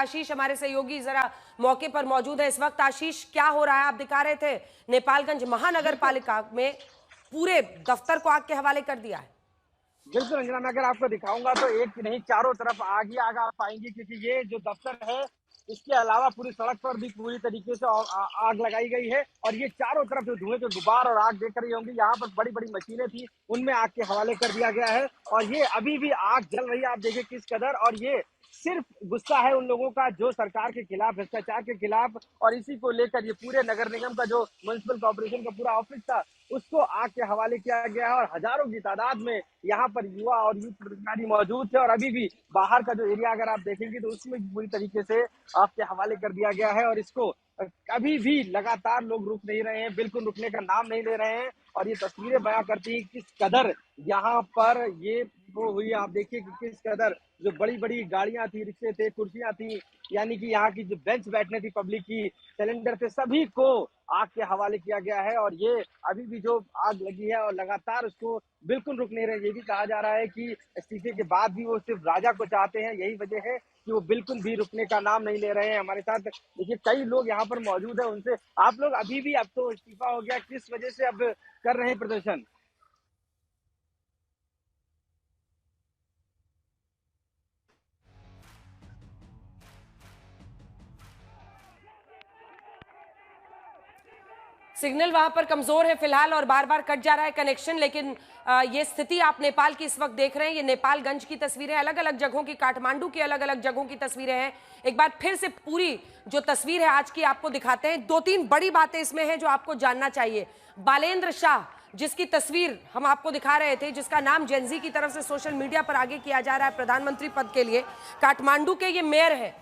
आशीष हमारे सहयोगी जरा मौके पर मौजूद है इस वक्त। आशीष, क्या हो रहा है? आप दिखा रहे थे नेपालगंज महानगर पालिका में पूरे दफ्तर को आग के हवाले कर दिया है। बिल्कुल अंजना, मैं अगर आपको दिखाऊंगा तो एक नहीं चारों तरफ आग ही आग आप पाएंगे, क्योंकि ये जो दफ्तर है इसके अलावा पूरी सड़क पर भी पूरी तरीके से आग लगाई गई है। और ये चारों तरफ जो धुएं के गुबार और आग देख रही होंगी, यहाँ पर बड़ी बड़ी मशीनें थी, उनमें आग के हवाले कर दिया गया है। और ये अभी भी आग जल रही है, आप देखिए किस कदर। और ये सिर्फ गुस्सा है उन लोगों का जो सरकार के खिलाफ, भ्रष्टाचार के खिलाफ, और इसी को लेकर ये पूरे नगर निगम का जो म्युनिसिपल कॉर्पोरेशन का पूरा ऑफिस था उसको आग के हवाले किया गया है। और हजारों की तादाद में यहाँ पर युवा और यूथ पदाधिकारी मौजूद थे। और अभी भी बाहर का जो एरिया अगर आप देखेंगे तो उसमें पूरी तरीके से आग के हवाले कर दिया गया है। और इसको अभी भी लगातार लोग रुक नहीं रहे हैं, बिल्कुल रुकने का नाम नहीं ले रहे हैं। और ये तस्वीरें बयां करती है किस कदर यहाँ पर ये वो हुई। आप देखिए कि किस कदर जो बड़ी बड़ी गाड़ियां थी, रिक्शे थे, कुर्सियां थी, यानी कि यहाँ की जो बेंच बैठने थी पब्लिक की, सिलेंडर थे, सभी को आग के हवाले किया गया है। और ये अभी भी जो आग लगी है और लगातार उसको बिल्कुल रुक नहीं रहे। ये भी कहा जा रहा है कि इस्तीफे के बाद भी वो सिर्फ राजा को चाहते हैं, यही वजह है कि वो बिल्कुल भी रुकने का नाम नहीं ले रहे हैं। हमारे साथ देखिए कई लोग यहाँ पर मौजूद है, उनसे आप लोग अभी भी, अब तो इस्तीफा हो गया, किस वजह से अब कर रहे हैं प्रदर्शन? सिग्नल वहां पर कमजोर है फिलहाल और बार बार कट जा रहा है कनेक्शन, लेकिन ये स्थिति आप नेपाल की इस वक्त देख रहे हैं। ये नेपालगंज की तस्वीरें, अलग अलग जगहों की, काठमांडू की अलग अलग जगहों की तस्वीरें हैं। एक बार फिर से पूरी जो तस्वीर है आज की आपको दिखाते हैं। दो तीन बड़ी बातें इसमें हैं जो आपको जानना चाहिए। बालेंद्र शाह, जिसकी तस्वीर हम आपको दिखा रहे थे, जिसका नाम जेनजी की तरफ से सोशल मीडिया पर आगे किया जा रहा है प्रधानमंत्री पद के लिए, काठमांडू के ये मेयर है।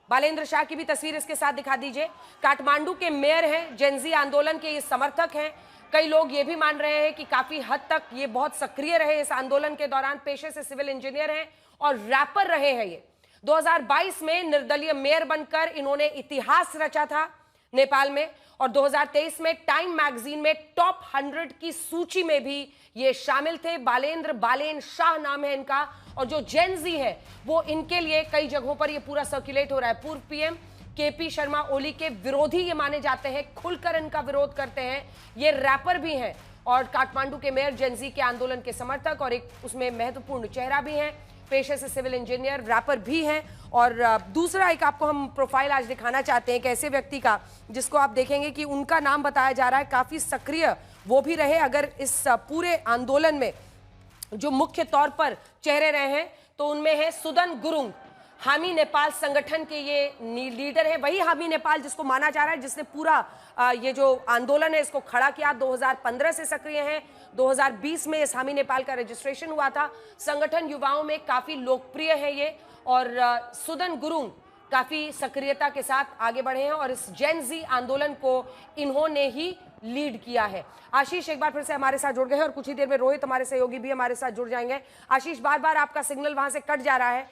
बालेंद्र शाह की भी तस्वीर इसके साथ दिखा दीजिए। काठमांडू के मेयर हैं, जेनजी आंदोलन के ये समर्थक हैं। कई लोग ये भी मान रहे हैं कि काफी हद तक ये बहुत सक्रिय रहे इस आंदोलन के दौरान। पेशे से सिविल इंजीनियर हैं और रैपर रहे हैं ये। 2022 में निर्दलीय मेयर बनकर इन्होंने इतिहास रचा था नेपाल में, और 2023 में टाइम मैगजीन में टॉप 100 की सूची में भी ये शामिल थे। बालेन शाह नाम है इनका। और जो जेनजी है वो इनके लिए कई जगहों पर ये पूरा सर्कुलेट हो रहा है। पूर्व पीएम केपी शर्मा ओली के विरोधी ये माने जाते हैं, खुलकर इनका विरोध करते हैं। ये रैपर भी हैं और काठमांडू के मेयर जेनजी के आंदोलन के समर्थक, और एक उसमें महत्वपूर्ण चेहरा भी हैं, पेशे से सिविल इंजीनियर, रैपर भी हैं। और दूसरा एक आपको हम प्रोफाइल आज दिखाना चाहते हैं एक ऐसे व्यक्ति का जिसको आप देखेंगे कि उनका नाम बताया जा रहा है, काफी सक्रिय वो भी रहे। अगर इस पूरे आंदोलन में जो मुख्य तौर पर चेहरे रहे हैं तो उनमें है सुदन गुरुंग, हामी नेपाल संगठन के ये लीडर है। वही हामी नेपाल जिसको माना जा रहा है, जिसने पूरा ये जो आंदोलन है इसको खड़ा किया। 2015 से सक्रिय हैं। 2020 में इस हामी नेपाल का रजिस्ट्रेशन हुआ था। संगठन युवाओं में काफी लोकप्रिय है ये, और सुदन गुरुंग काफी सक्रियता के साथ आगे बढ़े हैं और इस जेनजी आंदोलन को इन्होंने ही लीड किया है। आशीष एक बार फिर से हमारे साथ जुड़ गए हैं और कुछ ही देर में रोहित हमारे सहयोगी भी हमारे साथ जुड़ जाएंगे। आशीष, बार बार आपका सिग्नल वहां से कट जा रहा है,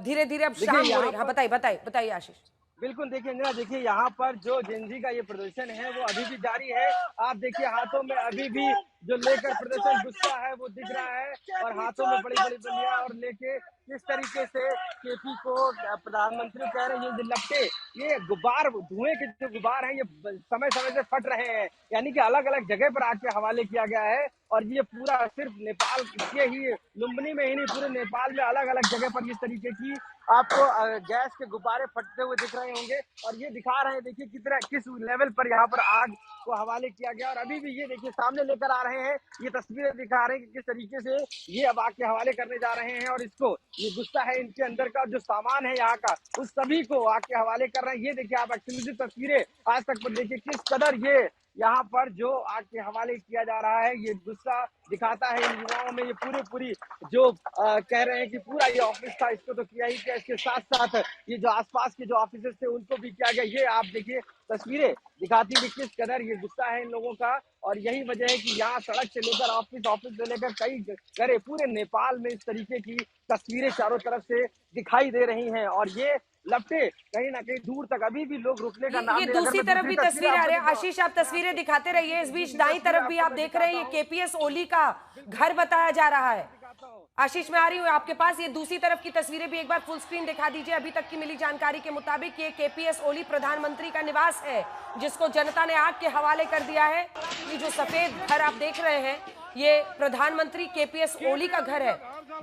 धीरे धीरे अब शाम हो रही है। हाँ, बताइए आशीष। बिल्कुल, देखिए अंजना, देखिए यहाँ पर जो जेनजी का ये प्रदर्शन है वो अभी भी जारी है। आप देखिए हाथों में अभी भी जो लेकर प्रदर्शन गुस्सा है वो दिख रहा है, और हाथों में बड़ी बड़ी बंदियां और लेके किस तरीके से केपी को प्रधानमंत्री कह रहे हैं। ये जो लपटे, ये गुब्बार, धुएं के जो गुब्बार हैं, ये समय समय से फट रहे हैं, यानी कि अलग अलग जगह पर आग के हवाले किया गया है। और ये पूरा सिर्फ नेपाल के ही लुम्बिनी में ही नहीं, पूरे नेपाल में अलग अलग जगह पर इस तरीके की आपको गैस के गुब्बारे फटते हुए दिख रहे होंगे। और ये दिखा रहे हैं, देखिए किस लेवल पर यहाँ पर आग को हवाले किया गया। और अभी भी ये देखिए सामने लेकर आ रहे हैं, ये तस्वीरें दिखा रहे हैं कि किस तरीके से ये अब आग के हवाले करने जा रहे हैं। और इसको, ये गुस्सा है इनके अंदर का, जो सामान है यहाँ का, उस सभी को आग के हवाले कर रहे हैं। ये देखिए आप एक्सक्लूसिव तस्वीरें आज तक पर देखिए किस कदर ये यहाँ पर जो आग के हवाले किया जा रहा है। ये गुस्सा दिखाता है इन युवाओं में। ये पूरी जो कह रहे हैं कि पूरा ये ऑफिस था, इसको तो किया ही किया, इसके साथ साथ ये जो आसपास के जो ऑफिस थे उनको भी किया गया। ये आप देखिए तस्वीरें दिखाती है किस कदर ये गुस्सा है इन लोगों का। और यही वजह है कि यहाँ सड़क से लेकर ऑफिस से लेकर कई जगह पूरे नेपाल में इस तरीके की तस्वीरें चारों तरफ से दिखाई दे रही हैं। और ये लपटे कहीं ना कहीं दूर तक अभी भी लोग रुकने का नाम। ये दूसरी तरफ भी तस्वीर आ रही है। आशीष, आप तस्वीरें दिखाते रहिए। इस बीच दाईं तरफ भी आप देख रहे हैं, ये केपीएस ओली का घर बताया जा रहा है। चाहता हूँ। आशीष, मैं आ रही हूँ आपके पास। ये दूसरी तरफ की तस्वीरें भी एक बार फुल स्क्रीन दिखा दीजिए। अभी तक की मिली जानकारी के मुताबिक ये केपीएस ओली प्रधानमंत्री का निवास है, जिसको जनता ने आग के हवाले कर दिया है। ये जो सफेद घर आप देख रहे हैं, ये प्रधानमंत्री केपीएस ओली का घर है,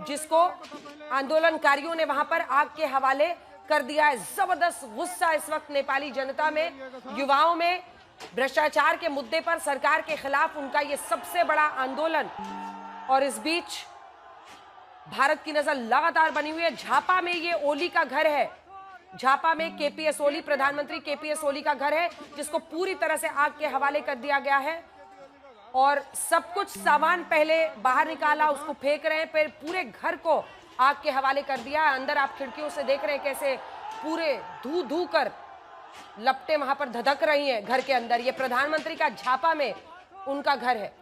जिसको आंदोलनकारियों ने वहां पर आग के हवाले कर दिया है। जबरदस्त गुस्सा इस वक्त नेपाली जनता में, युवाओं में। भ्रष्टाचार के मुद्दे पर सरकार के खिलाफ उनका ये सबसे बड़ा आंदोलन। और इस बीच भारत की नजर लगातार बनी हुई है। झापा में ये ओली का घर है। झापा में केपीएस ओली, प्रधानमंत्री केपीएस ओली का घर है, जिसको पूरी तरह से आग के हवाले कर दिया गया है। और सब कुछ सामान पहले बाहर निकाला, उसको फेंक रहे हैं, फिर पूरे घर को आग के हवाले कर दिया। अंदर आप खिड़कियों से देख रहे हैं कैसे पूरे धू धू कर लपटें वहां पर धधक रही हैं घर के अंदर। ये प्रधानमंत्री का झापा में उनका घर है।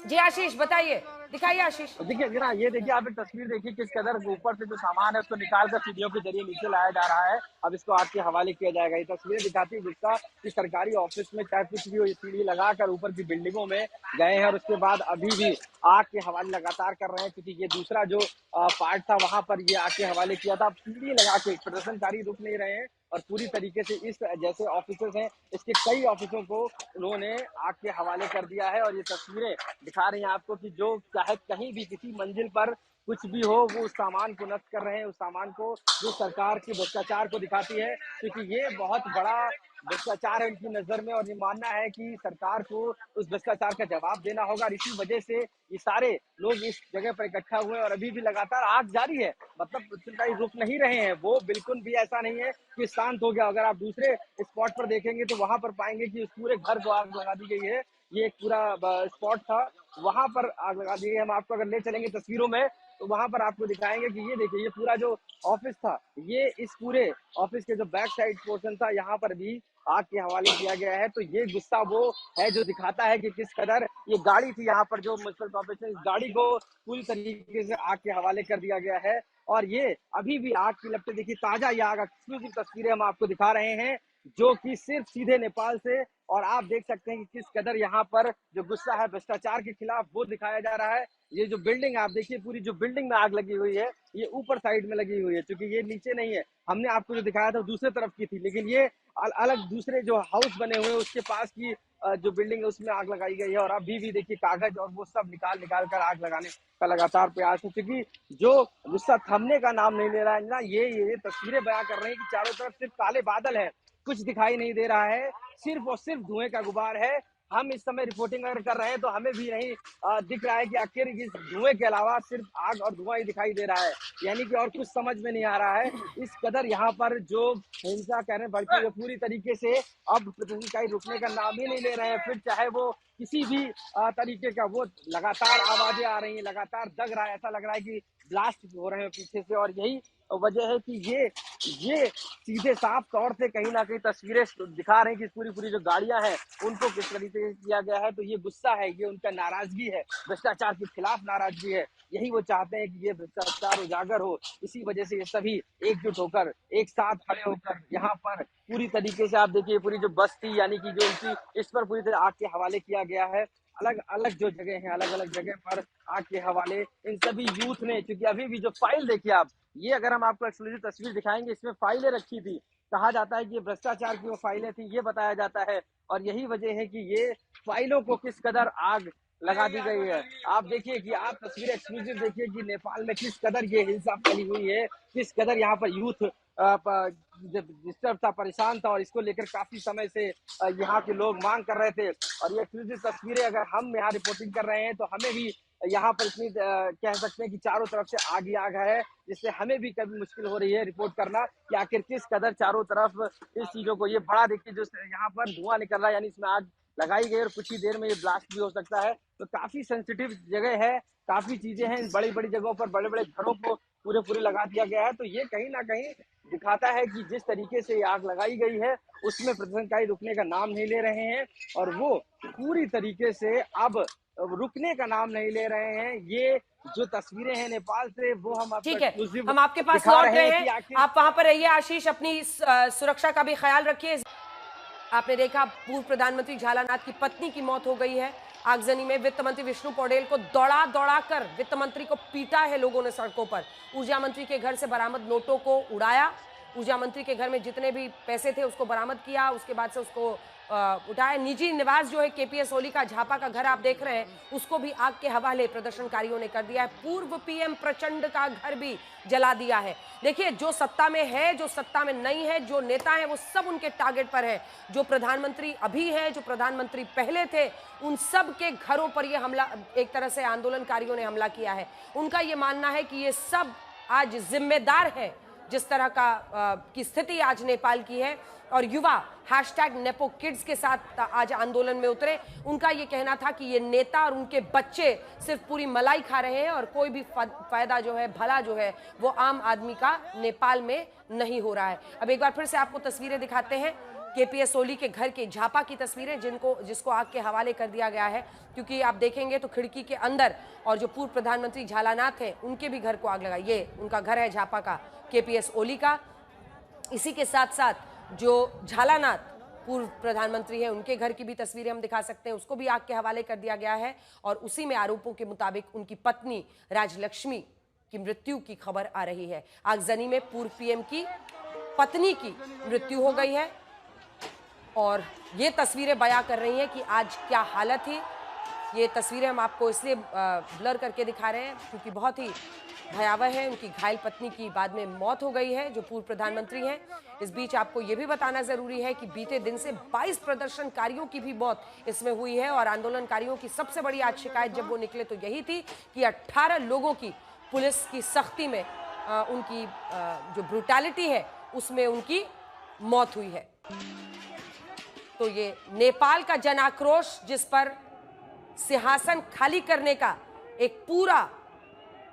जी आशीष, बताइए, दिखाइए आशीष। देखिए जरा, ये देखिए आप एक तस्वीर देखिए किस कदर ऊपर से जो सामान है उसको निकाल कर सीढ़ियों के जरिए नीचे लाया जा रहा है। अब इसको आग के हवाले किया जाएगा। ये तस्वीरें दिखाती है गुस्सा कि सरकारी ऑफिस में चाहे कुछ भी हो, ये सीढ़ी लगाकर ऊपर की बिल्डिंगों में गए हैं और उसके बाद अभी भी आग के हवाले लगातार कर रहे हैं। क्योंकि ये दूसरा जो पार्ट था वहां पर ये आग के हवाले किया था। अब सीढ़ी लगा के प्रदर्शनकारी रुक नहीं रहे हैं और पूरी तरीके से इस जैसे ऑफिसर्स हैं, इसके कई ऑफिसों को उन्होंने आग के हवाले कर दिया है। और ये तस्वीरें दिखा रही हैं आपको कि जो चाहे कहीं भी किसी मंजिल पर कुछ भी हो, वो उस सामान को नष्ट कर रहे हैं, उस सामान को जो सरकार के भ्रष्टाचार को दिखाती है। क्योंकि ये बहुत बड़ा भ्रष्टाचार है उनकी नजर में और ये मानना है कि सरकार को उस भ्रष्टाचार का जवाब देना होगा। और इसी वजह से ये सारे लोग इस जगह पर इकट्ठा हुए और अभी भी लगातार आग जारी है। मतलब प्रदर्शनकारी रुक नहीं रहे हैं। वो बिल्कुल भी ऐसा नहीं है कि शांत हो गया। अगर आप दूसरे स्पॉट पर देखेंगे तो वहां पर पाएंगे कि उस पूरे घर को आग लगा दी गई है। ये एक पूरा स्पॉट था, वहां पर आग लगा दी गई। हम आपको अगर ले चलेंगे तस्वीरों में तो वहां पर आपको दिखाएंगे कि ये देखिए, ये पूरा जो ऑफिस था, ये इस पूरे ऑफिस के जो बैक साइड पोर्शन था, यहाँ पर भी आग के हवाले किया गया है। तो ये गुस्सा वो है जो दिखाता है कि किस कदर ये गाड़ी थी यहाँ पर जो म्युनिसिपल कॉर्पोरेशन, इस गाड़ी को पूरी तरीके से आग के हवाले कर दिया गया है। और ये अभी भी आग की लपटें देखिए, ताजा ये आग एक्सक्लूसिव तस्वीरें हम आपको दिखा रहे हैं जो कि सिर्फ सीधे नेपाल से। और आप देख सकते हैं कि किस कदर यहाँ पर जो गुस्सा है भ्रष्टाचार के खिलाफ वो दिखाया जा रहा है। ये जो बिल्डिंग आप देखिए, पूरी जो बिल्डिंग में आग लगी हुई है, ये ऊपर साइड में लगी हुई है, क्योंकि ये नीचे नहीं है। हमने आपको जो दिखाया था दूसरे तरफ की थी, लेकिन ये अलग दूसरे जो हाउस बने हुए हैं उसके पास की जो बिल्डिंग है उसमें आग लगाई गई है। और अभी भी देखिए कागज और वो सब निकाल निकाल कर आग लगाने का लगातार प्रयास है। क्योंकि जो गुस्सा थमने का नाम नहीं ले रहा है ना, ये तस्वीरें बयां कर रहे हैं कि चारों तरफ सिर्फ काले बादल है, कुछ दिखाई नहीं दे रहा है, सिर्फ और सिर्फ धुएं का गुबार है। हम इस समय रिपोर्टिंग अगर कर रहे हैं तो हमें भी नहीं दिख रहा है कि आखिर इस धुएं के अलावा सिर्फ आग और धुआं ही दिखाई दे रहा है, यानी कि और कुछ समझ में नहीं आ रहा है। इस कदर यहाँ पर जो हिंसा कह रहे हैं बढ़ती है पूरी तरीके से, अब प्रदर्शनकारी रुकने का नाम ही नहीं ले रहे हैं। फिर चाहे वो किसी भी तरीके का, वो लगातार आवाजें आ रही हैं, लगातार दग रहा है, ऐसा लग रहा है कि ब्लास्ट हो रहे हैं पीछे से। और यही वजह है कि ये सीधे साफ तौर से कहीं ना कहीं तस्वीरें दिखा रहे हैं कि पूरी जो गाड़ियां हैं उनको किस तरीके से किया गया है। तो ये गुस्सा है, ये उनका नाराजगी है, भ्रष्टाचार के खिलाफ नाराजगी है। यही वो चाहते हैं कि ये भ्रष्टाचार उजागर हो। इसी वजह से ये सभी एकजुट होकर, एक साथ खड़े होकर यहाँ पर पूरी तरीके से आप देखिए, पूरी जो बस थी, यानी कि जो इनकी, इस पर पूरी तरह आग के हवाले किया गया है। अलग अलग जो जगह हैं, अलग अलग जगह पर आग के हवाले इन सभी यूथ ने। क्योंकि अभी भी जो फाइल देखिए आप, ये अगर हम आपको एक्सक्लूसिव तस्वीर दिखाएंगे, इसमें फाइलें रखी थी। कहा जाता है कि ये भ्रष्टाचार की वो फाइलें थी, ये बताया जाता है। और यही वजह है कि ये फाइलों को किस कदर आग लगा दी गई है। आप देखिए कि आप तस्वीर एक्सक्लूसिव देखिए कि नेपाल में किस कदर ये हिंसा फैली हुई है, किस कदर यहाँ पर यूथ डिस्टर्ब था, परेशान था। और इसको लेकर काफी समय से यहाँ के लोग मांग कर रहे थे। और ये एक्सक्लूसिव तस्वीरें अगर हम यहाँ रिपोर्टिंग कर रहे हैं तो हमें भी यहाँ पर इतनी कह सकते हैं कि चारों तरफ से आग ही आग है, जिससे हमें भी कभी मुश्किल हो रही है रिपोर्ट करना कि आखिर किस कदर चारों तरफ इस चीजों को। ये बड़ा देखिए जो यहाँ पर धुआं निकल रहा है, यानी इसमें आग लगाई गई और कुछ ही देर में ये ब्लास्ट भी हो सकता है। तो काफी सेंसिटिव जगह है, काफी चीजें हैं। बड़ी बड़ी जगहों पर बड़े बड़े घरों को पूरे लगा दिया गया है। तो ये कहीं ना कहीं दिखाता है कि जिस तरीके से आग लगाई गई है उसमें प्रदर्शनकारी रुकने का नाम नहीं ले रहे हैं और वो पूरी तरीके से अब रुकने का नाम नहीं ले रहे हैं। ये जो तस्वीरें हैं नेपाल से, वो हम ठीक है, हम आपके पास लौट रहे हैं। आप वहां पर रहिए आशीष, अपनी सुरक्षा का भी ख्याल रखिए। आपने देखा पूर्व प्रधानमंत्री झालानाथ की पत्नी की मौत हो गई है आगजनी में वित्त मंत्री विष्णु पौडेल को दौड़ा दौड़ा कर वित्त मंत्री को पीटा है लोगों ने सड़कों पर। ऊर्जा मंत्री के घर से बरामद नोटों को उड़ाया। ऊर्जा मंत्री के घर में जितने भी पैसे थे उसको बरामद किया, उसके बाद से उसको उठाया। निजी निवास जो है केपीएस ओली का झापा का घर आप देख रहे हैं, उसको भी आग के हवाले प्रदर्शनकारियों ने कर दिया है। पूर्व पीएम प्रचंड का घर भी जला दिया है। देखिए, जो सत्ता में है, जो सत्ता में नहीं है, जो नेता है, वो सब उनके टारगेट पर है। जो प्रधानमंत्री अभी है, जो प्रधानमंत्री पहले थे, उन सब के घरों पर यह हमला, एक तरह से आंदोलनकारियों ने हमला किया है। उनका यह मानना है कि ये सब आज जिम्मेदार है जिस तरह की स्थिति आज नेपाल की है। और युवा #नेपो किड्स के साथ आज आंदोलन में उतरे। उनका ये कहना था कि ये नेता और उनके बच्चे सिर्फ पूरी मलाई खा रहे हैं और कोई भी फायदा जो है, भला जो है, वो आम आदमी का नेपाल में नहीं हो रहा है। अब एक बार फिर से आपको तस्वीरें दिखाते हैं, केपीएस ओली के घर के झापा की तस्वीरें, जिसको आग के हवाले कर दिया गया है। क्योंकि आप देखेंगे तो खिड़की के अंदर, और जो पूर्व प्रधानमंत्री झालानाथ हैं, उनके भी घर को आग लगाई। ये उनका घर है झापा का, केपीएस ओली का। इसी के साथ साथ जो झालानाथ पूर्व प्रधानमंत्री हैं, उनके घर की भी तस्वीरें हम दिखा सकते हैं, उसको भी आग के हवाले कर दिया गया है। और उसी में आरोपों के मुताबिक उनकी पत्नी राजलक्ष्मी की मृत्यु की खबर आ रही है। आगजनी में पूर्व पीएम की पत्नी की मृत्यु हो गई है और ये तस्वीरें बयां कर रही हैं कि आज क्या हालत थी। ये तस्वीरें हम आपको इसलिए ब्लर करके दिखा रहे हैं क्योंकि बहुत ही भयावह है। उनकी घायल पत्नी की बाद में मौत हो गई है, जो पूर्व प्रधानमंत्री हैं। इस बीच आपको ये भी बताना जरूरी है कि बीते दिन से 22 प्रदर्शनकारियों की भी मौत इसमें हुई है। और आंदोलनकारियों की सबसे बड़ी आज शिकायत जब वो निकले तो यही थी कि 18 लोगों की पुलिस की सख्ती में उनकी जो ब्रूटैलिटी है उसमें उनकी मौत हुई है। तो ये नेपाल का जन आक्रोश, जिस पर सिंहासन खाली करने का एक पूरा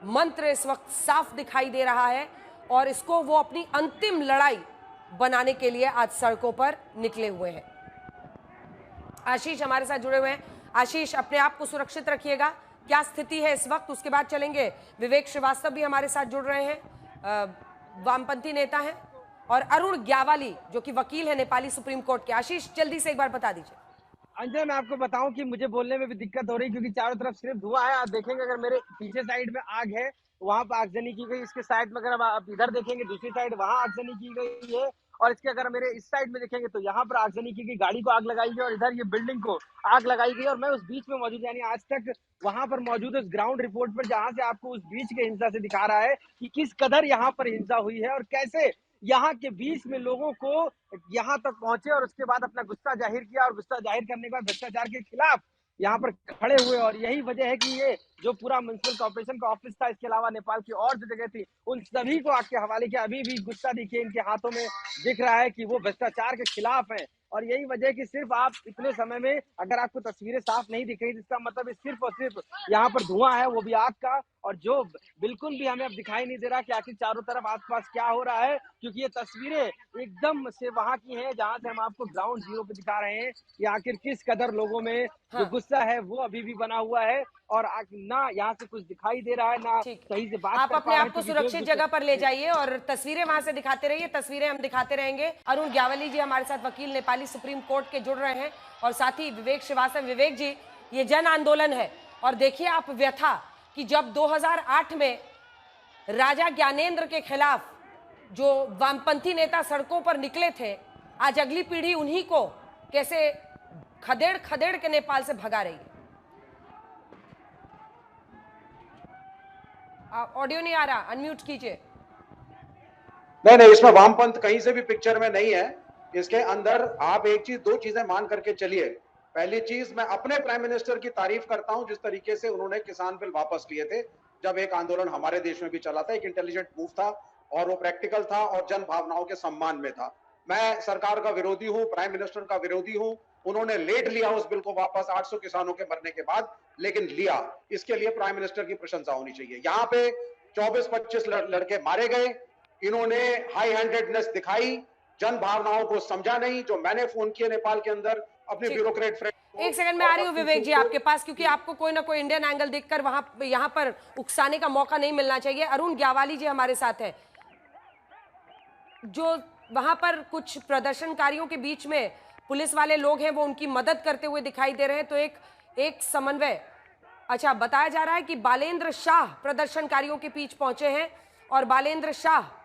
मंत्र इस वक्त साफ दिखाई दे रहा है और इसको वो अपनी अंतिम लड़ाई बनाने के लिए आज सड़कों पर निकले हुए हैं। आशीष हमारे साथ जुड़े हुए हैं। आशीष, अपने आप को सुरक्षित रखिएगा। क्या स्थिति है इस वक्त, उसके बाद चलेंगे। विवेक श्रीवास्तव भी हमारे साथ जुड़ रहे हैं, वामपंथी नेता हैं, और अरुण ग्यावाली जो कि वकील है नेपाली सुप्रीम कोर्ट के। आशीष, जल्दी से एक बार बता दीजिए। अंजय, मैं आपको बताऊं कि मुझे बोलने में भी दिक्कत हो रही है क्योंकि चारों तरफ सिर्फ धुआं है। आप देखेंगे अगर मेरे पीछे साइड में आग है, वहां पर आगजनी की गई। इसके साइड में अगर आप इधर देखेंगे, दूसरी साइड वहां आगजनी की गई है। और इसके अगर मेरे इस साइड में देखेंगे तो यहाँ पर आगजनी की गई, गाड़ी को आग लगाई गई और इधर ये बिल्डिंग को आग लगाई गई। और मैं उस बीच में मौजूद, यानी आज तक वहां पर मौजूद उस ग्राउंड रिपोर्ट पर, जहां से आपको उस बीच के हिंसा से दिखा रहा है कि किस कदर यहाँ पर हिंसा हुई है और कैसे यहाँ के बीच में लोगों को यहाँ तक पहुंचे और उसके बाद अपना गुस्सा जाहिर किया और गुस्सा जाहिर करने के बाद भ्रष्टाचार के खिलाफ यहाँ पर खड़े हुए। और यही वजह है कि ये जो पूरा म्युनिसिपल कॉर्पोरेशन का ऑफिस था, इसके अलावा नेपाल की और जो जगह थी, उन सभी को आग के हवाले किया। अभी भी गुस्सा देखिए इनके हाथों में दिख रहा है कि वो भ्रष्टाचार के खिलाफ है। और यही वजह है कि सिर्फ आप इतने समय में अगर आपको तस्वीरें साफ नहीं दिख रही, जिसका मतलब सिर्फ और सिर्फ यहाँ पर धुआं है, वो भी आग का। और जो बिल्कुल भी हमें अब दिखाई नहीं दे रहा कि आखिर चारों तरफ आसपास क्या हो रहा है, क्योंकि ये तस्वीरें एकदम से वहां की हैं जहां से हम आपको ग्राउंड जीरो पे दिखा रहे हैं कि आखिर किस कदर लोगों में जो गुस्सा है वो अभी भी बना हुआ है। और ना यहाँ से कुछ दिखाई दे रहा है, ना सही से बात आप अपने आप को सुरक्षित जगह पर ले जाइए और तस्वीरें वहां से दिखाते रहिए। तस्वीरें हम दिखाते रहेंगे। अरुण ग्यावाली जी हमारे साथ, वकील, नेपाली सुप्रीम कोर्ट के, जुड़ रहे हैं, और साथ ही विवेक श्रीवास्तव। विवेक जी, ये जन आंदोलन है और देखिए आप व्यथा कि जब 2008 में राजा ज्ञानेंद्र के खिलाफ जो वामपंथी नेता सड़कों पर निकले थे, आज अगली पीढ़ी उन्हीं को कैसे खदेड़ खदेड़ के नेपाल से भगा रही है। ऑडियो नहीं आ रहा, अनम्यूट कीजिए। नहीं, इसमें वामपंथ कहीं से भी पिक्चर में नहीं है। इसके अंदर आप एक चीज, दो चीजें मान करके चलिए। पहली चीज, मैं अपने प्राइम मिनिस्टर की तारीफ करता हूं जिस तरीके से उन्होंने किसान बिल वापस लिए थे, जब एक आंदोलन हमारे देश में भी चला था। एक इंटेलिजेंट मूव था और वो प्रैक्टिकल था और जन भावनाओं के सम्मान में था। मैं सरकार का विरोधी हूं, प्राइम मिनिस्टर का विरोधी हूं। उन्होंने लेट लिया उस बिल को वापस 800 किसानों के मरने के बाद, लेकिन लिया। इसके लिए प्राइम मिनिस्टर की प्रशंसा होनी चाहिए। यहाँ पे 24-25 लड़के मारे गए, इन्होंने हाई हैंडेडनेस दिखाई, जन भावनाओं को समझा नहीं। जो मैंने फोन किए नेपाल के अंदर अपने ब्यूरोक्रेट फ्रेंड, एक सेकंड में आ रही हूँ विवेक जी आपके पास, क्योंकि आपको कोई ना कोई इंडियन एंगल देखकर वहां यहाँ पर उकसाने का मौका नहीं मिलना चाहिए। अरुण ग्यावाली जी हमारे साथ है, जो वहां पर कुछ प्रदर्शनकारियों के बीच में पुलिस वाले लोग हैं, वो उनकी मदद करते हुए दिखाई दे रहे हैं। तो एक समन्वय। अच्छा, बताया जा रहा है कि बालेंद्र शाह प्रदर्शनकारियों के बीच पहुंचे हैं और बालेंद्र शाह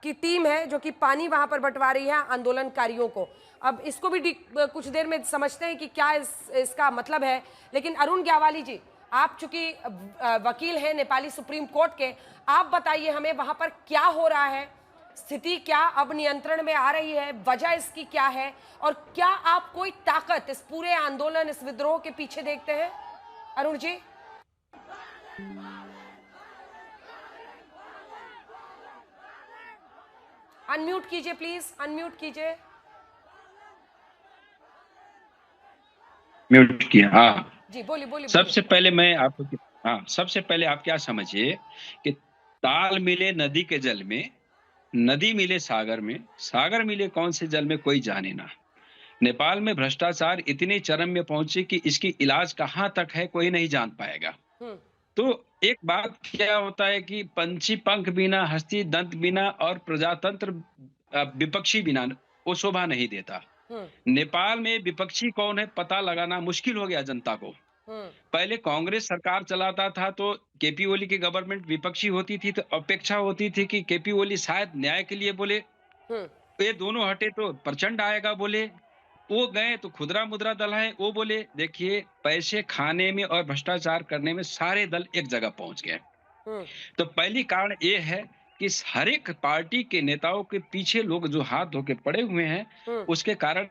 की टीम है जो कि पानी वहां पर बंटवा रही है आंदोलनकारियों को। अब इसको भी कुछ देर में समझते हैं कि क्या इसका मतलब है। लेकिन अरुण ग्यावाली जी, आप चूंकि वकील हैं नेपाली सुप्रीम कोर्ट के, आप बताइए हमें वहां पर क्या हो रहा है, स्थिति क्या अब नियंत्रण में आ रही है, वजह इसकी क्या है, और क्या आप कोई ताकत इस पूरे आंदोलन, इस विद्रोह के पीछे देखते हैं? अरुण जी, अनम्यूट कीजिए प्लीज, अनम्यूट कीजिए। म्यूट किया। हाँ जी बोलिए बोलिए। सबसे पहले मैं आपको सबसे पहले आप क्या समझिए कि ताल मिले नदी के जल में, नदी मिले सागर में, सागर मिले कौन से जल में कोई जाने ना। नेपाल में भ्रष्टाचार इतने चरम में पहुंचे कि इसकी इलाज कहां तक है कोई नहीं जान पाएगा। तो एक बात क्या होता है कि पंछी पंख बिना, हस्ती दंत बिना और प्रजातंत्र विपक्षी बिना वो शोभा नहीं देता। नेपाल में विपक्षी कौन है पता लगाना मुश्किल हो गया जनता को। पहले कांग्रेस सरकार चलाता था तो केपी ओली की गवर्नमेंट विपक्षी होती थी, तो अपेक्षा होती थी कि केपी ओली शायद न्याय के लिए बोले, ये दोनों हटे तो प्रचंड आएगा बोले, वो गए तो खुदरा मुद्रा दल है वो बोले। देखिए, पैसे खाने में और भ्रष्टाचार करने में सारे दल एक जगह पहुंच गए। तो पहली कारण ये है कि हर एक पार्टी के नेताओं के पीछे लोग जो हाथ धो के पड़े हुए हैं, उसके कारण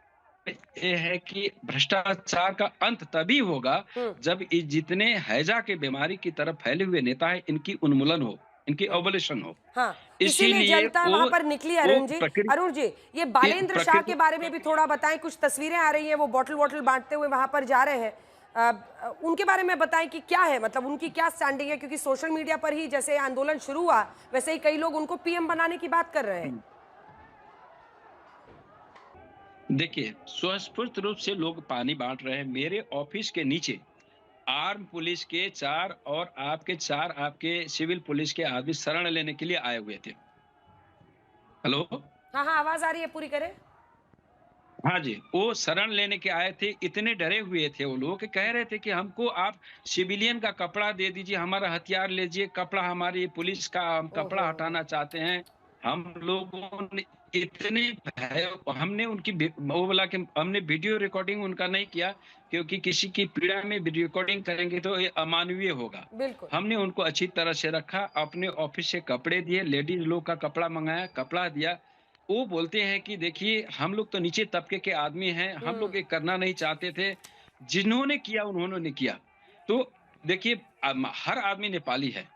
ये है कि भ्रष्टाचार का अंत तभी होगा जब जितने हैजा के बीमारी की तरफ फैले हुए नेता है इनकी उन्मूलन हो, इनकी एबोलिशन हो। हाँ, इसीलिए जनता वहां पर निकली। अरुण जी, अरुण जी, ये बालेंद्र शाह के बारे में भी थोड़ा बताएं। कुछ तस्वीरें आ रही हैं, वो बॉटल वॉटल बांटते हुए वहां पर जा रहे हैं। उनके बारे में बताएं कि क्या है, मतलब उनकी क्या स्टैंडिंग है, क्योंकि सोशल मीडिया पर ही जैसे आंदोलन शुरू हुआ वैसे ही कई लोग उनको पीएम बनाने की बात कर रहे हैं। देखिए, स्वस्फूर्त रूप से लोग पानी बांट रहे हैं। मेरे ऑफिस के नीचे आर्म पुलिस के 4 और आपके सिविल पुलिस के आदमी शरण लेने के लिए आए हुए थे। हेलो, हाँ हाँ, आवाज आ रही है, पूरी करें। हाँ जी, वो शरण लेने के आए थे। इतने डरे हुए थे वो लोग कि कह रहे थे कि हमको आप सिविलियन का कपड़ा दे दीजिए, हमारा हथियार लीजिए, कपड़ा हमारी पुलिस का हम कपड़ा हटाना चाहते हैं। हम लोगों ने इतने हमने उनकी वो बोला कि हमने वीडियो रिकॉर्डिंग उनका नहीं किया, क्योंकि किसी की पीड़ा में रिकॉर्डिंग करेंगे तो ये अमानवीय होगा। हमने उनको अच्छी तरह से रखा, अपने ऑफिस से कपड़े दिए, लेडीज लोग का कपड़ा मंगाया, कपड़ा दिया। वो बोलते हैं कि देखिए, हम लोग तो नीचे तबके के आदमी हैं, हम लोग ये करना नहीं चाहते थे, जिन्होंने किया उन्होंने किया। तो देखिए, हर आदमी नेपाली है,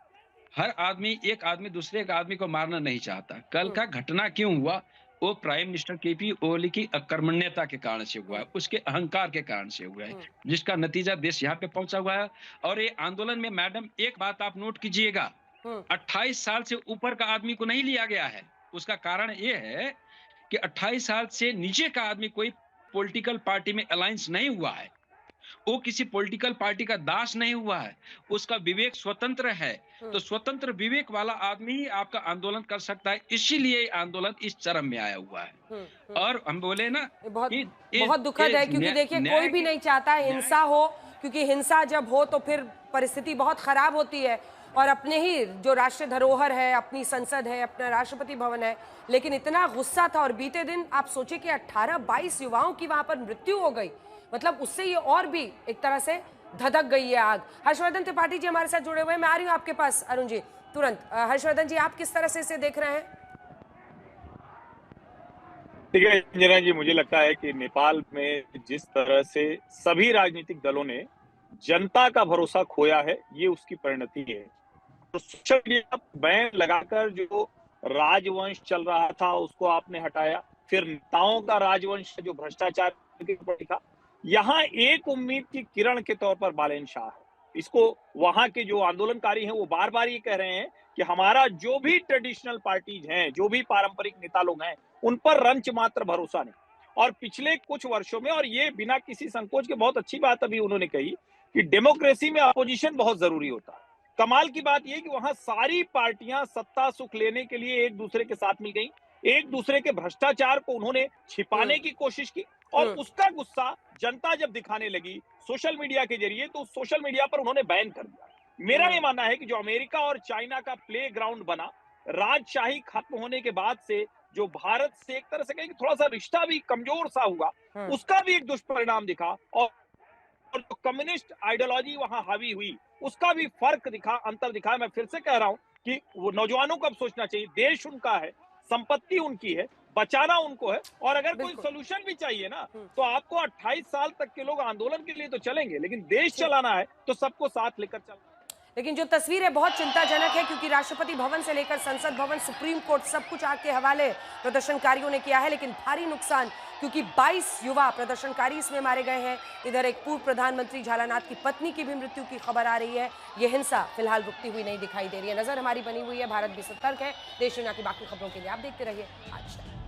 हर आदमी एक आदमी दूसरे का आदमी को मारना नहीं चाहता। कल का घटना क्यों हुआ, वो प्राइम मिनिस्टर केपी ओली की अकर्मण्यता के कारण से हुआ है, उसके अहंकार के कारण से हुआ है, जिसका नतीजा देश यहाँ पे पहुंचा हुआ है। और ये आंदोलन में मैडम एक बात आप नोट कीजिएगा, 28 साल से ऊपर का आदमी को नहीं लिया गया है। उसका कारण ये है कि 28 साल से नीचे का आदमी कोई पॉलिटिकल पार्टी में अलायंस नहीं हुआ है, वो किसी पॉलिटिकल पार्टी का दास नहीं हुआ है, उसका विवेक स्वतंत्र है। तो स्वतंत्र विवेक वाला आदमी ही आपका आंदोलन कर सकता है, इसीलिए आंदोलन इस चरम में आया हुआ है। और हम बोले ना, बहुत दुखद है, क्योंकि देखिए कोई भी नहीं चाहता हिंसा हो, क्योंकि हिंसा जब हो तो फिर परिस्थिति बहुत खराब होती है। और अपने ही जो राष्ट्रीय धरोहर है, अपनी संसद है, अपना राष्ट्रपति भवन है, लेकिन इतना गुस्सा था। और बीते दिन आप सोचिए कि 18-22 युवाओं की वहां पर मृत्यु हो गई, मतलब उससे ये और भी एक तरह से धधक गई है आग। हर्षवर्धन त्रिपाठी जी हमारे साथ जुड़े हुए हैं, मैं आ रही हूँ आपके पास अरुण जी तुरंत। हर्षवर्धन जी, आप किस तरह से इसे देख रहे हैं? ठीक है इंदिरा जी, मुझे लगता है कि नेपाल में जिस तरह से सभी राजनीतिक दलों ने जनता का भरोसा खोया है, ये उसकी परिणति है। तो सोशल मीडिया बैन लगाकर जो राजवंश चल रहा था उसको आपने हटाया, फिर नेताओं का राजवंश जो भ्रष्टाचार था, यहाँ एक उम्मीद की किरण के तौर पर बालेंद्र शाह है। इसको वहां के जो आंदोलनकारी हैं वो बार बार ये कह रहे हैं कि हमारा जो भी ट्रेडिशनल पार्टीज हैं, जो भी पारंपरिक नेता लोग हैं, उन पर रंच मात्र भरोसा नहीं। और पिछले कुछ वर्षों में, और ये बिना किसी संकोच के बहुत अच्छी बात अभी उन्होंने कही कि डेमोक्रेसी में अपोजिशन बहुत जरूरी होता है। कमाल की बात यह कि वहां सारी पार्टियां सत्ता सुख लेने के लिए एक दूसरे के साथ मिल गई। एक दूसरे के भ्रष्टाचार को उन्होंने छिपाने की कोशिश की और उसका गुस्सा जनता जब दिखाने लगी सोशल मीडिया के जरिए, तो सोशल मीडिया पर उन्होंने बैन कर दिया। मेरा ये मानना है कि जो अमेरिका और चाइना का प्ले ग्राउंड बना, राजशाही खत्म होने के बाद से जो भारत से एक तरह से कहें कि थोड़ा सा रिश्ता भी कमजोर सा हुआ, उसका भी एक दुष्परिणाम दिखा और जो कम्युनिस्ट आइडियोलॉजी वहां हावी हुई उसका भी फर्क दिखा, अंतर दिखा। मैं फिर से कह रहा हूं कि वो नौजवानों को अब सोचना चाहिए, देश उनका है, संपत्ति उनकी है, बचाना उनको है, और अगर कोई सोल्यूशन भी चाहिए ना तो आपको 28 साल तक के लोग आंदोलन के लिए तो चलेंगे, लेकिन देश चलाना है तो सबको साथ लेकर चलना। लेकिन जो तस्वीर है बहुत चिंताजनक है, क्योंकि राष्ट्रपति भवन से लेकर संसद भवन, सुप्रीम कोर्ट, सब कुछ आग के हवाले प्रदर्शनकारियों ने किया है। लेकिन भारी नुकसान, क्योंकि 22 युवा प्रदर्शनकारी इसमें मारे गए हैं। इधर एक पूर्व प्रधानमंत्री झालानाथ की पत्नी की भी मृत्यु की खबर आ रही है। ये हिंसा फिलहाल रुकती हुई नहीं दिखाई दे रही है। नजर हमारी बनी हुई है, भारत भी सतर्क है। देश दुनिया की बाकी खबरों के लिए आप देखते रहिए आज तक।